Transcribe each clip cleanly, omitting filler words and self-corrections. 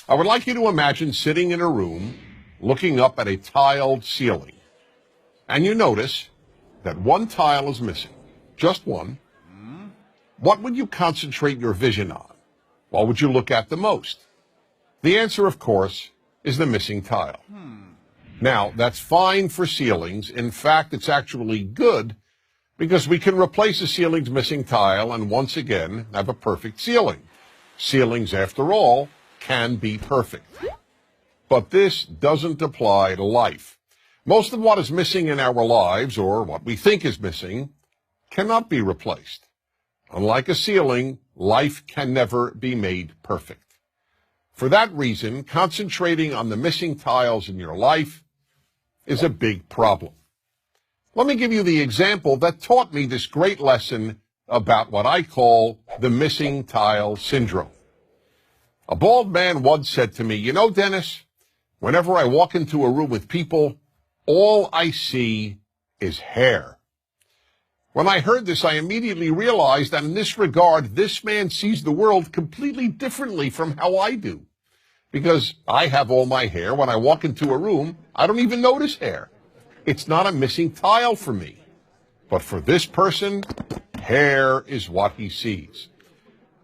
I would like you to imagine sitting in a room looking up at a tiled ceiling, and you notice that one tile is missing, just one. What would you concentrate your vision on? What would you look at the most? The answer, of course, is the missing tile. Now, that's fine for ceilings. In fact, it's actually good because we can replace a ceiling's missing tile and once again have a perfect ceiling. Ceilings, after all, can be perfect. But this doesn't apply to life. Most of what is missing in our lives, or what we think is missing, cannot be replaced. Unlike a ceiling, life can never be made perfect. For that reason, concentrating on the missing tiles in your life is a big problem. Let me give you the example that taught me this great lesson about what I call the missing tile syndrome. A bald man once said to me, "You know, Dennis, whenever I walk into a room with people, all I see is hair." When I heard this, I immediately realized that in this regard, this man sees the world completely differently from how I do. Because I have all my hair. When I walk into a room, I don't even notice hair. It's not a missing tile for me. But for this person, hair is what he sees.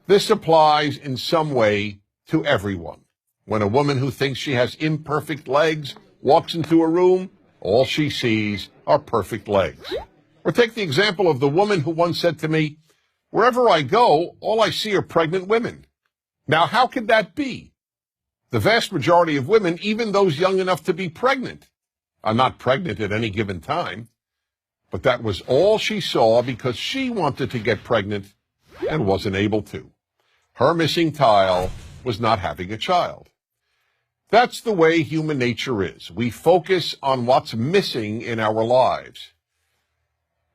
This applies in some way to everyone. When a woman who thinks she has imperfect legs walks into a room, all she sees are perfect legs. Or take the example of the woman who once said to me, "Wherever I go, all I see are pregnant women." Now, how could that be? The vast majority of women, even those young enough to be pregnant, are not pregnant at any given time. But that was all she saw because she wanted to get pregnant and wasn't able to. Her missing tile was not having a child. That's the way human nature is. We focus on what's missing in our lives.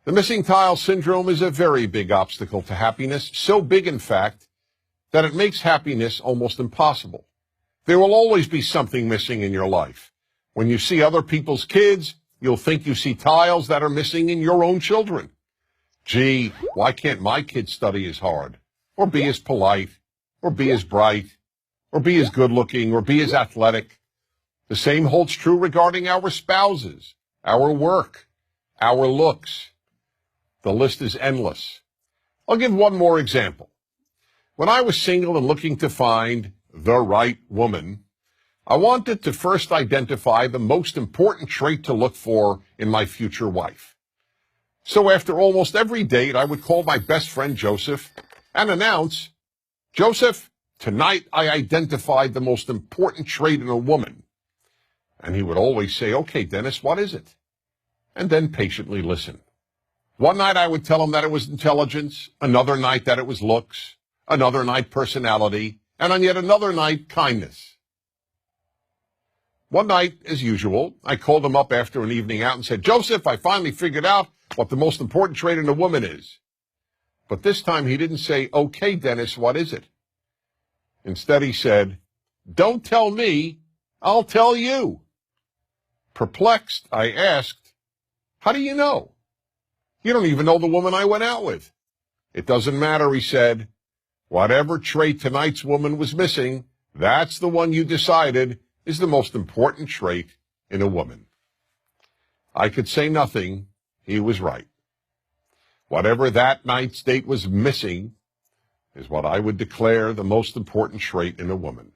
The missing tile syndrome is a very big obstacle to happiness, so big, in fact, that it makes happiness almost impossible. There will always be something missing in your life. When you see other people's kids, you'll think you see tiles that are missing in your own children. Gee, why can't my kid study as hard, or be as polite, or be as bright, or be as good-looking, or be as athletic? The same holds true regarding our spouses, our work, our looks. The list is endless. I'll give one more example. When I was single and looking to find the right woman, I wanted to first identify the most important trait to look for in my future wife. So after almost every date, I would call my best friend Joseph and announce, "Joseph, tonight I identified the most important trait in a woman." And he would always say, "Okay, Dennis, what is it?" And then patiently listen. One night I would tell him that it was intelligence, another night that it was looks, another night personality, and on yet another night, kindness. One night, as usual, I called him up after an evening out and said, "Joseph, I finally figured out what the most important trait in a woman is." But this time he didn't say, "Okay, Dennis, what is it?" Instead he said, "Don't tell me, I'll tell you." Perplexed, I asked, "How do you know? You don't even know the woman I went out with." "It doesn't matter," he said. "Whatever trait tonight's woman was missing, that's the one you decided is the most important trait in a woman." I could say nothing. He was right. Whatever that night's date was missing is what I would declare the most important trait in a woman.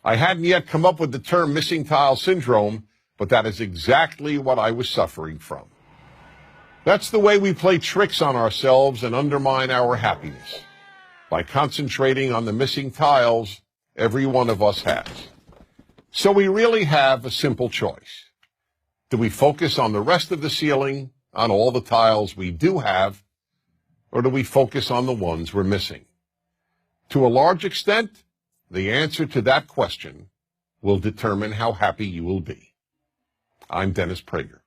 I hadn't yet come up with the term missing tile syndrome, but that is exactly what I was suffering from. That's the way we play tricks on ourselves and undermine our happiness, by concentrating on the missing tiles every one of us has. So we really have a simple choice. Do we focus on the rest of the ceiling, on all the tiles we do have, or do we focus on the ones we're missing? To a large extent, the answer to that question will determine how happy you will be. I'm Dennis Prager.